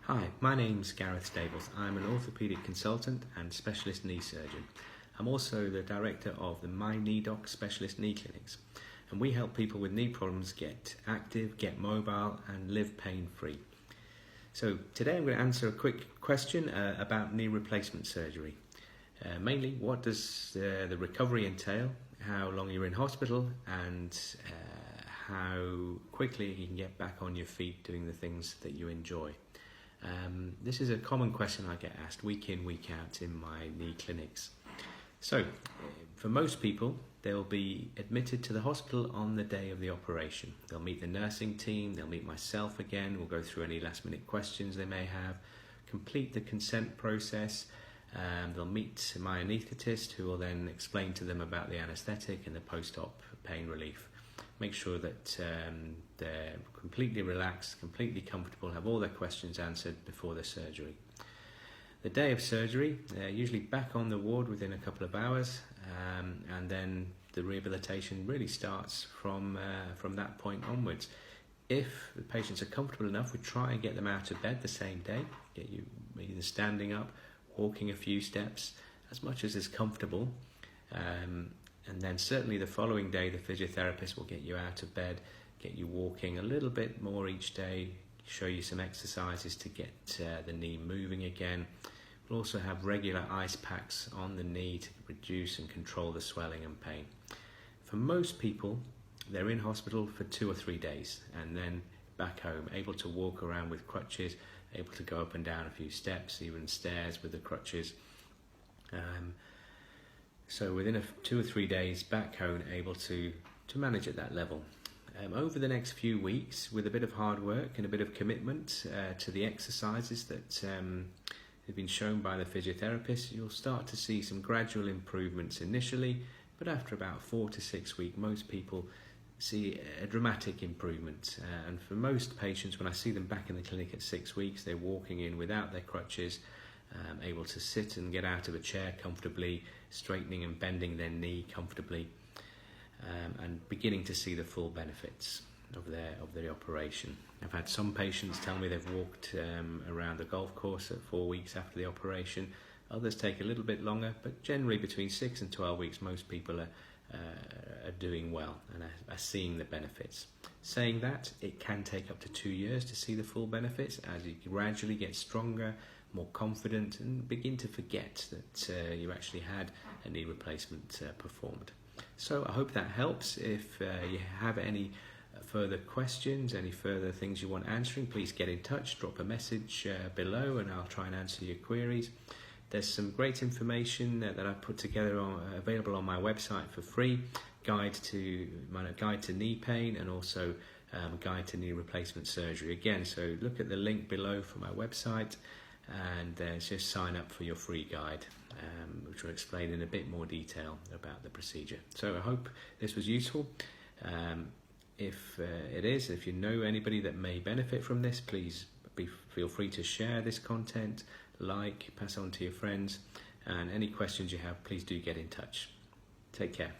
Hi, my name's Gareth Stables. I'm an orthopaedic consultant and specialist knee surgeon. I'm also the director of the My Knee Doc specialist knee clinics, and we help people with knee problems get active, get mobile and live pain-free. So today I'm going to answer a quick question about knee replacement surgery. Mainly, what does the recovery entail, how long you're in hospital, and how quickly you can get back on your feet doing the things that you enjoy. This is a common question I get asked week in, week out in my knee clinics. So, for most people, they'll be admitted to the hospital on the day of the operation. They'll meet the nursing team, they'll meet myself again, we'll go through any last minute questions they may have, complete the consent process, they'll meet my anaesthetist who will then explain to them about the anaesthetic and the post-op pain relief. Make sure that they're completely relaxed, completely comfortable, have all their questions answered before the surgery. The day of surgery, they're usually back on the ward within a couple of hours, and then the rehabilitation really starts from that point onwards. If the patients are comfortable enough, we try and get them out of bed the same day, get you either standing up, walking a few steps, as much as is comfortable. And then certainly the following day, the physiotherapist will get you out of bed, get you walking a little bit more each day, show you some exercises to get the knee moving again. We'll also have regular ice packs on the knee to reduce and control the swelling and pain. For most people, they're in hospital for 2 or 3 days and then back home, able to walk around with crutches, able to go up and down a few steps, even stairs with the crutches. So within 2 or 3 days back home, able to manage at that level. Over the next few weeks, with a bit of hard work and a bit of commitment to the exercises that have been shown by the physiotherapist, you'll start to see some gradual improvements initially, but after about 4 to 6 weeks, most people see a dramatic improvement. And for most patients, when I see them back in the clinic at 6 weeks, they're walking in without their crutches, able to sit and get out of a chair comfortably, straightening and bending their knee comfortably, and beginning to see the full benefits of their operation. I've had some patients tell me they've walked around the golf course at 4 weeks after the operation. Others take a little bit longer, but generally between 6 and 12 weeks, most people are doing well and are seeing the benefits. Saying that, it can take up to 2 years to see the full benefits as you gradually get stronger, more confident, and begin to forget that you actually had a knee replacement performed. So I hope that helps. If you have any further questions, any further things you want answering, please get in touch, drop a message below and I'll try and answer your queries. There's some great information that I've put together available on my website for free, guide to knee pain and also guide to knee replacement surgery. Again, so look at the link below for my website and just sign up for your free guide, which will explain in a bit more detail about the procedure. So I hope this was useful. If it is, if you know anybody that may benefit from this, please feel free to share this content, pass on to your friends, and any questions you have, please do get in touch. Take care.